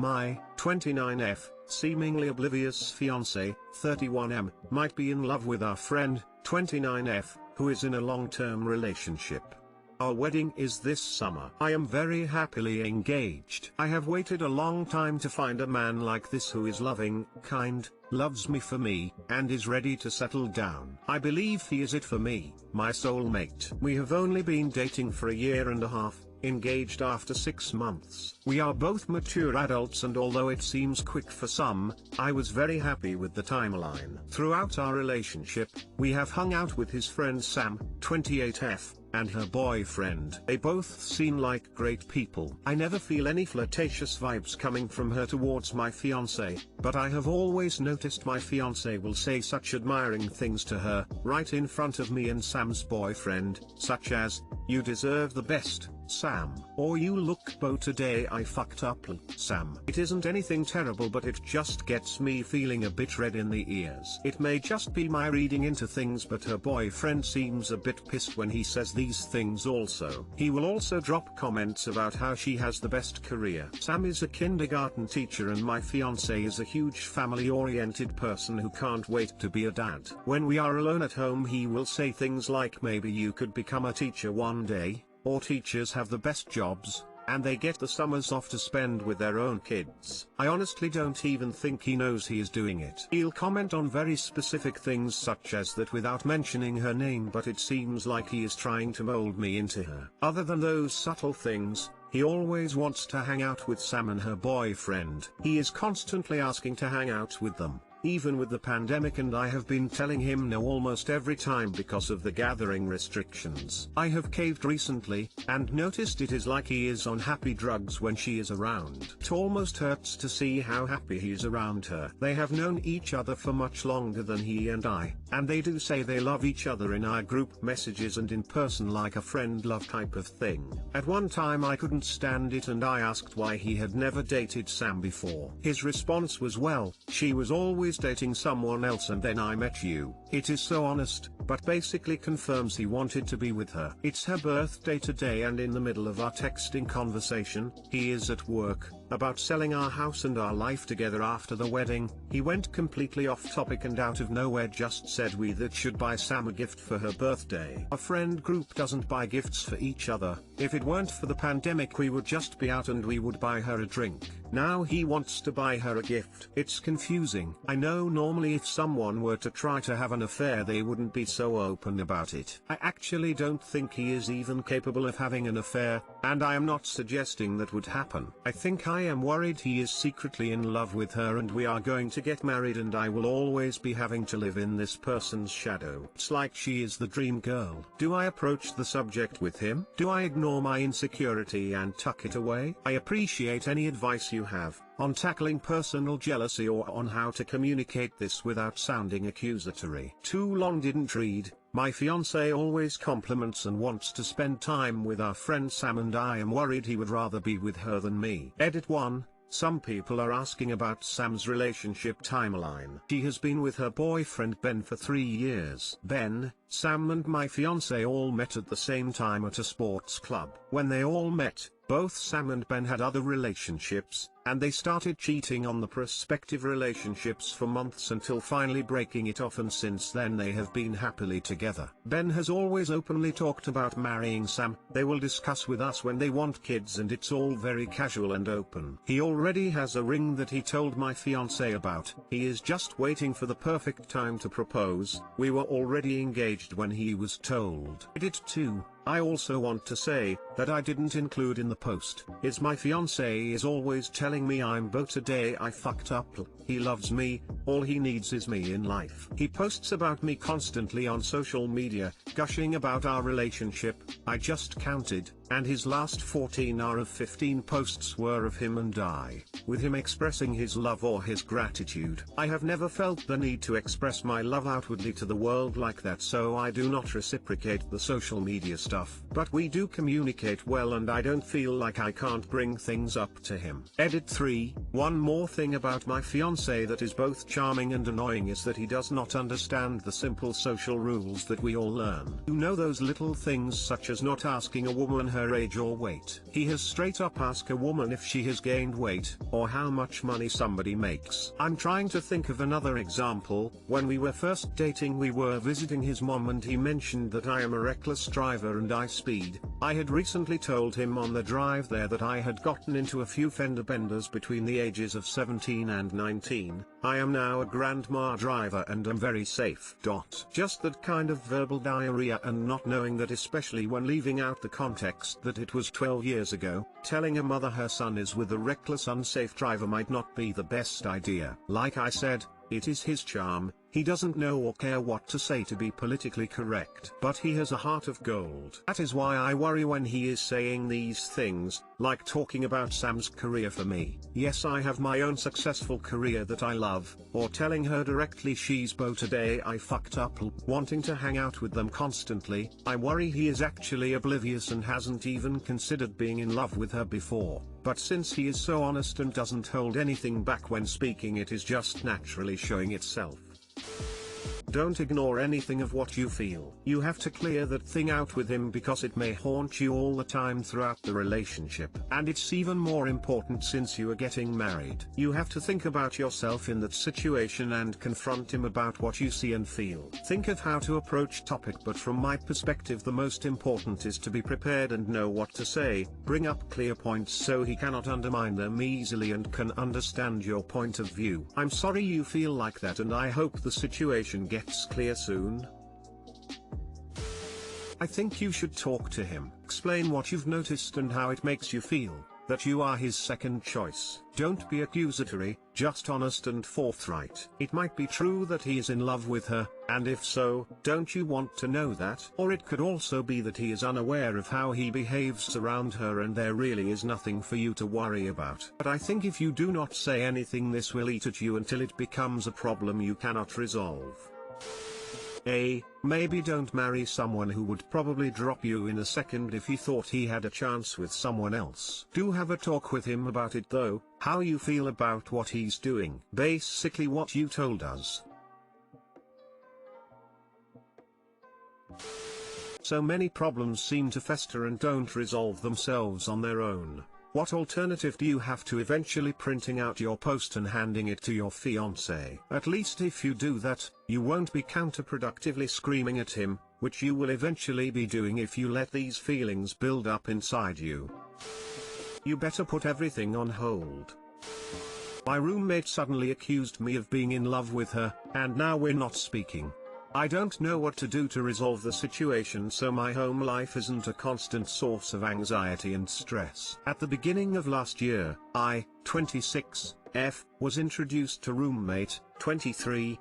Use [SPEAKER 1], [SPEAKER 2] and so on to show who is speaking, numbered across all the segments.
[SPEAKER 1] My 29F, seemingly oblivious fiance, 31M, might be in love with our friend, 29F, who is in a long-term relationship. Our wedding is this summer. I am very happily engaged. I have waited a long time to find a man like this who is loving, kind, loves me for me, and is ready to settle down. I believe he is it for me, my soulmate. We have only been dating for a year and a half, engaged after 6 months. We are both mature adults, and although it seems quick for some, I was very happy with the timeline. Throughout our relationship, we have hung out with his friend Sam, 28F, and her boyfriend. They both seem like great people. I never feel any flirtatious vibes coming from her towards my fiance, but I have always noticed my fiance will say such admiring things to her, right in front of me and Sam's boyfriend, such as, "You deserve the best, Sam," or "You look beau today, I fucked up, Sam." It isn't anything terrible, but it just gets me feeling a bit red in the ears. It may just be my reading into things, but her boyfriend seems a bit pissed when he says these things also. He will also drop comments about how she has the best career. Sam is a kindergarten teacher and my fiance is a huge family-oriented person who can't wait to be a dad. When we are alone at home, he will say things like, "Maybe you could become a teacher one day," or "Teachers have the best jobs, and they get the summers off to spend with their own kids." I honestly don't even think he knows he is doing it. He'll comment on very specific things such as that without mentioning her name, but it seems like he is trying to mold me into her. Other than those subtle things, he always wants to hang out with Sam and her boyfriend. He is constantly asking to hang out with them, even with the pandemic, and I have been telling him no almost every time because of the gathering restrictions. I have caved recently, and noticed it is like he is on happy drugs when she is around. It almost hurts to see how happy he is around her. They have known each other for much longer than he and I, and they do say they love each other in our group messages and in person, like a friend love type of thing. At one time I couldn't stand it and I asked why he had never dated Sam before. His response was, "Well, she was always dating someone else and then I met you." It is so honest, but basically confirms he wanted to be with her. It's her birthday today, and in the middle of our texting conversation, he is at work, about selling our house and our life together after the wedding. He went completely off topic and out of nowhere just said we that should buy Sam a gift for her birthday. Our friend group doesn't buy gifts for each other. If it weren't for the pandemic, we would just be out and we would buy her a drink. Now he wants to buy her a gift. It's confusing. I know normally if someone were to try to have an affair they wouldn't be so open about it. I actually don't think he is even capable of having an affair, and I am not suggesting that would happen. I think I am worried he is secretly in love with her and we are going to get married and I will always be having to live in this person's shadow. It's like she is the dream girl. Do I approach the subject with him? Do I ignore my insecurity and tuck it away? I appreciate any advice you have on tackling personal jealousy or on how to communicate this without sounding accusatory. Too long didn't read. My fiance always compliments and wants to spend time with our friend Sam, and I am worried he would rather be with her than me. Edit 1. Some people are asking about Sam's relationship timeline. She has been with her boyfriend Ben for 3 years. Ben, Sam and my fiance all met at the same time at a sports club. When they all met, both Sam and Ben had other relationships, and they started cheating on the prospective relationships for months until finally breaking it off, and since then they have been happily together. Ben has always openly talked about marrying Sam. They will discuss with us when they want kids, and it's all very casual and open. He already has a ring that he told my fiance about. He is just waiting for the perfect time to propose. We were already engaged when he was told. Edit 2. I also want to say, that I didn't include in the post, is my fiance is always telling me I'm beau today, I fucked up. He loves me, all he needs is me in life. He posts about me constantly on social media, gushing about our relationship. I just counted, and his last 14 out of 15 posts were of him and I, with him expressing his love or his gratitude. I have never felt the need to express my love outwardly to the world like that, so I do not reciprocate the social media stuff. stuff. But we do communicate well and I don't feel like I can't bring things up to him. Edit 3. One more thing about my fiance that is both charming and annoying is that he does not understand the simple social rules that we all learn. You know, those little things such as not asking a woman her age or weight. He has straight up asked a woman if she has gained weight, or how much money somebody makes. I'm trying to think of another example. When we were first dating, we were visiting his mom and he mentioned that I am a reckless driver and I speed. I had recently told him on the drive there that I had gotten into a few fender benders between the ages of 17 and 19. I am now a grandma driver and am very safe. Just that kind of verbal diarrhea and not knowing that, especially when leaving out the context that it was 12 years ago, telling a mother her son is with a reckless unsafe driver might not be the best idea. Like I said, it is his charm. He doesn't know or care what to say to be politically correct, but he has a heart of gold. That is why I worry when he is saying these things, like talking about Sam's career for me. Yes, I have my own successful career that I love, or telling her directly she's beau today I fucked up, wanting to hang out with them constantly. I worry he is actually oblivious and hasn't even considered being in love with her before. But since he is so honest and doesn't hold anything back when speaking, it is just naturally showing itself. Don't ignore anything of what you feel. You have to clear that thing out with him because it may haunt you all the time throughout the relationship. And it's even more important since you are getting married. You have to think about yourself in that situation and confront him about what you see and feel. Think of how to approach topic, but from my perspective the most important is to be prepared and know what to say. Bring up clear points so he cannot undermine them easily and can understand your point of view. I'm sorry you feel like that and I hope the situation gets clear soon. I think you should talk to him. Explain what you've noticed and how it makes you feel, that you are his second choice. Don't be accusatory, just honest and forthright. It might be true that he is in love with her, and if so, don't you want to know that? Or it could also be that he is unaware of how he behaves around her and there really is nothing for you to worry about. But I think if you do not say anything, this will eat at you until it becomes a problem you cannot resolve. Maybe don't marry someone who would probably drop you in a second if he thought he had a chance with someone else. Do have a talk with him about it though, how you feel about what he's doing. Basically what you told us. So many problems seem to fester and don't resolve themselves on their own. What alternative do you have to eventually printing out your post and handing it to your fiancé? At least if you do that, you won't be counterproductively screaming at him, which you will eventually be doing if you let these feelings build up inside you. You better put everything on hold. My roommate suddenly accused me of being in love with her, and now we're not speaking. I don't know what to do to resolve the situation so my home life isn't a constant source of anxiety and stress. At the beginning of last year, I, 26, was introduced to roommate, 23,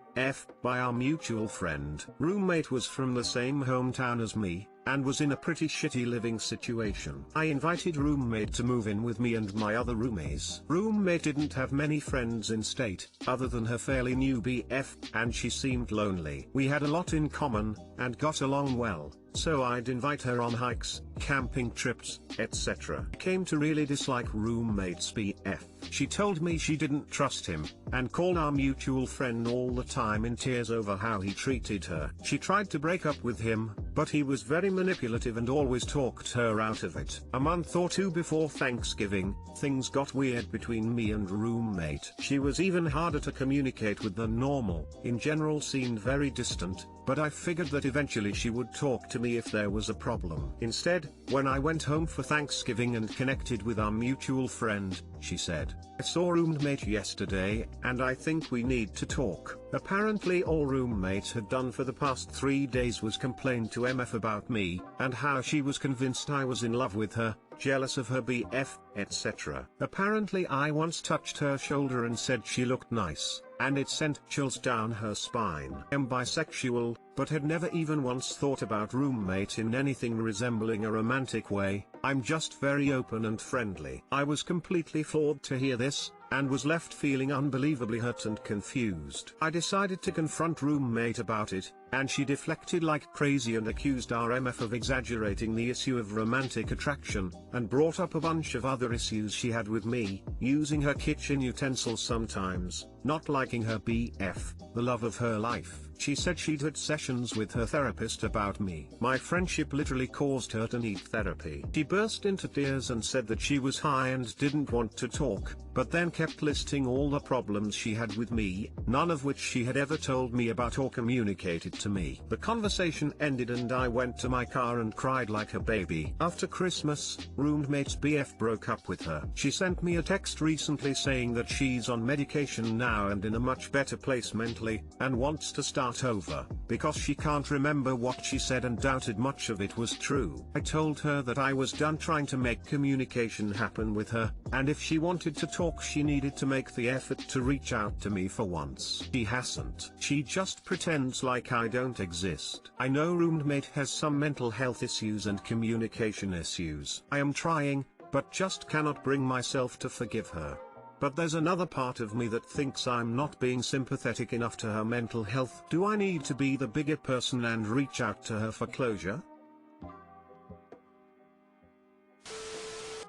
[SPEAKER 1] by our mutual friend. Roommate was from the same hometown as me, and was in a pretty shitty living situation. I invited roommate to move in with me and my other roomies. Roommate didn't have many friends in state, other than her fairly new BF, and she seemed lonely. We had a lot in common, and got along well, so I'd invite her on hikes, camping trips, etc. I came to really dislike roommate's BF. She told me she didn't trust him, and called our mutual friend all the time in tears over how he treated her. She tried to break up with him, but he was very manipulative and always talked her out of it. A month or two before Thanksgiving, things got weird between me and roommate. She was even harder to communicate with than normal. In general seemed very distant, but I figured that eventually she would talk to me if there was a problem. Instead, when I went home for Thanksgiving and connected with our mutual friend, she said, "I saw roommate yesterday, and I think we need to talk." Apparently all roommate had done for the past 3 days was complain to MF about me, and how she was convinced I was in love with her, jealous of her BF, etc. Apparently I once touched her shoulder and said she looked nice, and it sent chills down her spine. I'm bisexual, but had never even once thought about roommate in anything resembling a romantic way. I'm just very open and friendly. I was completely floored to hear this, and was left feeling unbelievably hurt and confused. I decided to confront roommate about it, and she deflected like crazy and accused RMF of exaggerating the issue of romantic attraction, and brought up a bunch of other issues she had with me, using her kitchen utensils sometimes, not liking her BF, the love of her life. She said she'd had sessions with her therapist about me. My friendship literally caused her to need therapy. She burst into tears and said that she was high and didn't want to talk, but then kept listing all the problems she had with me, none of which she had ever told me about or communicated to me. The conversation ended and I went to my car and cried like a baby. After Christmas, roommate's BF broke up with her. She sent me a text recently saying that she's on medication now and in a much better place mentally, and wants to start over, because she can't remember what she said and doubted much of it was true. I told her that I was done trying to make communication happen with her, and if she wanted to talk she needed to make the effort to reach out to me for once. She hasn't. She just pretends like I don't exist. I know roommate has some mental health issues and communication issues. I am trying, but just cannot bring myself to forgive her. But there's another part of me that thinks I'm not being sympathetic enough to her mental health. Do I need to be the bigger person and reach out to her for closure?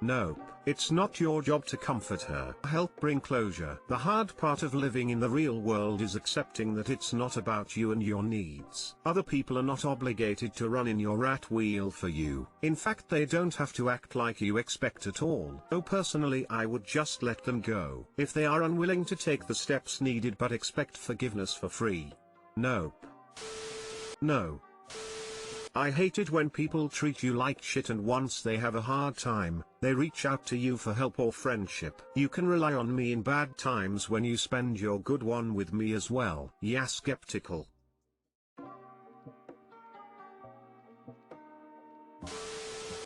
[SPEAKER 1] Nope. It's not your job to comfort her. Help bring closure. The hard part of living in the real world is accepting that it's not about you and your needs. Other people are not obligated to run in your rat wheel for you. In fact, they don't have to act like you expect at all. So personally, I would just let them go. If they are unwilling to take the steps needed but expect forgiveness for free. Nope. No. I hate it when people treat you like shit and once they have a hard time, they reach out to you for help or friendship. You can rely on me in bad times when you spend your good one with me as well. Yeah, skeptical.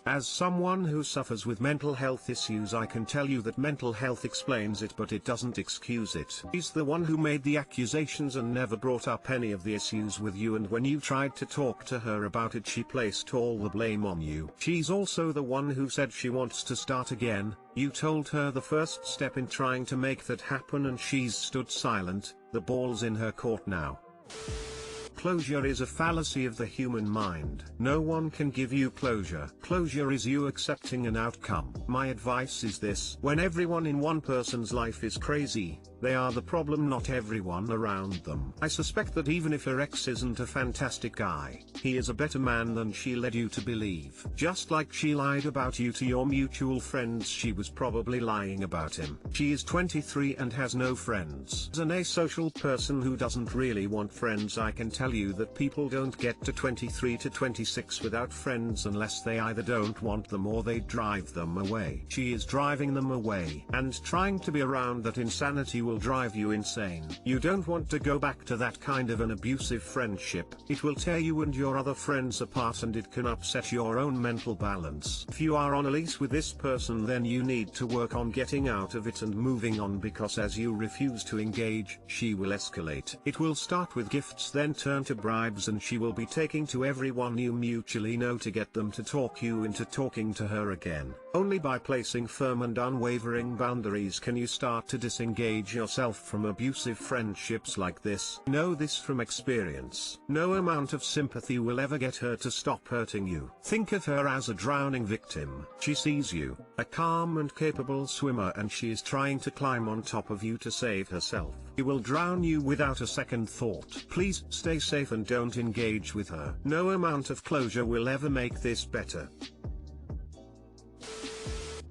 [SPEAKER 1] As someone who suffers with mental health issues, I can tell you that mental health explains it, but it doesn't excuse it. She's the one who made the accusations and never brought up any of the issues with you, and when you tried to talk to her about it, she placed all the blame on you. She's also the one who said she wants to start again. You told her the first step in trying to make that happen and she's stood silent. The ball's in her court now. Closure is a fallacy of the human mind. No one can give you closure. Closure is you accepting an outcome. My advice is this: when everyone in one person's life is crazy, they are the problem, not everyone around them. I suspect that even if her ex isn't a fantastic guy, he is a better man than she led you to believe. Just like she lied about you to your mutual friends, she was probably lying about him. She is 23 and has no friends. As an asocial person who doesn't really want friends, I can tell you that people don't get to 23 to 26 without friends unless they either don't want them or they drive them away. She is driving them away, and trying to be around that insanity will drive you insane. You don't want to go back to that kind of an abusive friendship. It will tear you and your other friends apart, and it can upset your own mental balance. If you are on a lease with this person, then you need to work on getting out of it and moving on, because as you refuse to engage, she will escalate. It will start with gifts, then turn to bribes, and she will be taking to everyone you mutually know to get them to talk you into talking to her again. Only by placing firm and unwavering boundaries can you start to disengage yourself from abusive friendships like this. Know this from experience. No amount of sympathy will ever get her to stop hurting you. Think of her as a drowning victim. She sees you, a calm and capable swimmer, and she is trying to climb on top of you to save herself. She will drown you without a second thought. Please stay safe and don't engage with her. No amount of closure will ever make this better.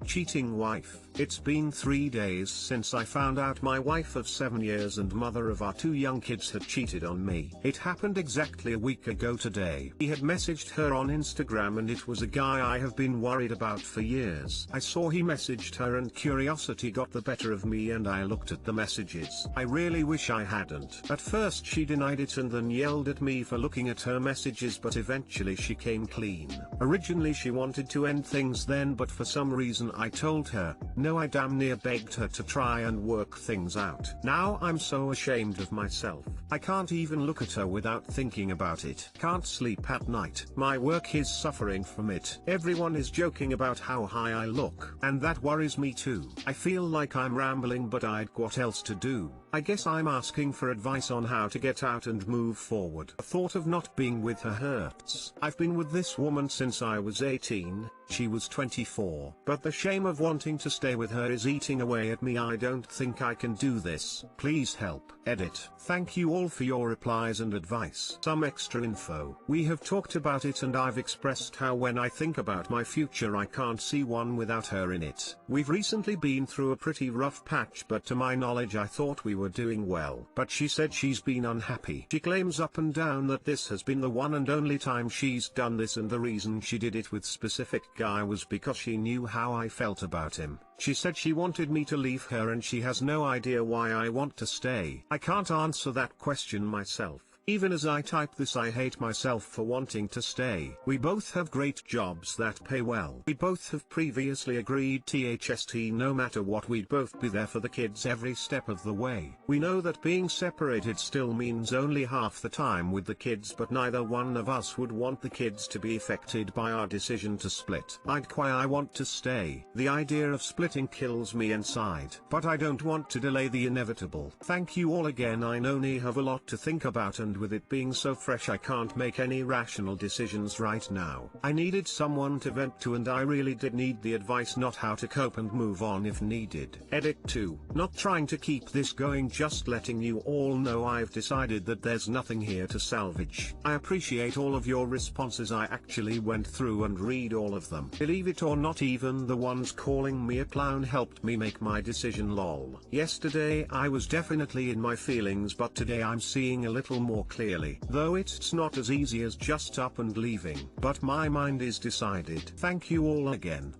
[SPEAKER 1] Cheating wife. It's been 3 days since I found out my wife of 7 years and mother of our 2 young kids had cheated on me. It happened exactly a week ago today. He had messaged her on Instagram, and it was a guy I have been worried about for years. I saw he messaged her and curiosity got the better of me, and I looked at the messages. I really wish I hadn't. At first she denied it and then yelled at me for looking at her messages, but eventually she came clean. Originally she wanted to end things then, but for some reason I told her, No, I damn near begged her to try and work things out. Now I'm so ashamed of myself. I can't even look at her without thinking about it. Can't sleep at night. My work is suffering from it. Everyone is joking about how high I look, and that worries me too. I feel like I'm rambling, but I'd what else to do. I guess I'm asking for advice on how to get out and move forward. The thought of not being with her hurts. I've been with this woman since I was 18, she was 24. But the shame of wanting to stay with her is eating away at me. I don't think I can do this. Please help. Edit. Thank you all for your replies and advice. Some extra info. We have talked about it and I've expressed how when I think about my future I can't see one without her in it. We've recently been through a pretty rough patch, but to my knowledge I thought we were doing well. But she said she's been unhappy. She claims up and down that this has been the one and only time she's done this, and the reason she did it with specific guy was because she knew how I felt about him. She said she wanted me to leave her and she has no idea why I want to stay. I can't answer that question myself. Even as I type this, I hate myself for wanting to stay. We both have great jobs that pay well. We both have previously agreed THST no matter what we'd both be there for the kids every step of the way. We know that being separated still means only half the time with the kids, but neither one of us would want the kids to be affected by our decision to split. I'd why I want to stay. The idea of splitting kills me inside, but I don't want to delay the inevitable. Thank you all again. I know I have a lot to think about, and with it being so fresh I can't make any rational decisions right now. I needed someone to vent to, and I really did need the advice, not how to cope and move on if needed. Edit 2. Not trying to keep this going, just letting you all know I've decided that there's nothing here to salvage. I appreciate all of your responses. I actually went through and read all of them. Believe it or not, even the ones calling me a clown helped me make my decision. Lol. Yesterday I was definitely in my feelings, but today I'm seeing a little more clearly. Though it's not as easy as just up and leaving, but my mind is decided. Thank you all again.